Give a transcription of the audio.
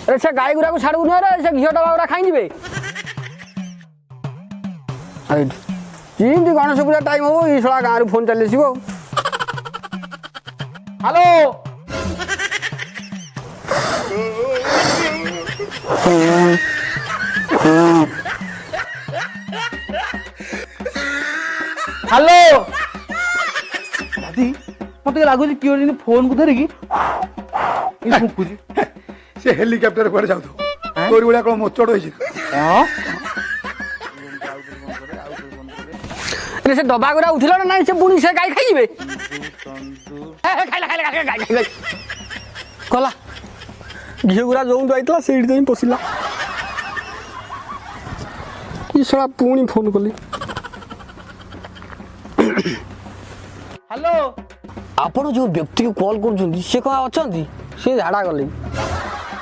अरे से गाई गुरा को छाड़ू न रे से घियो डबा गुरा खाई जिवे जींद गणेश पूजा टाइम हो ई सळा गाँव फोन चले सिबो हेलो हेलो दादी मत लगुच किए फोन को धरिकी फुकुची से हेलिकप्टर कुआडे जाऊ तोरी भलिया कौन मोचड़ होइछि अरे से डबा गुरा उठिलो ना नहीं से बुणी से गाई खाई जिवे खाइला कला घियो गुरा जों जाइतला सेठी जाई पसिला ई सळा पुणी फोन कली हेलो आपण जो व्यक्ति को कॉल कर से कहाँ अच्छा से झाड़ा गले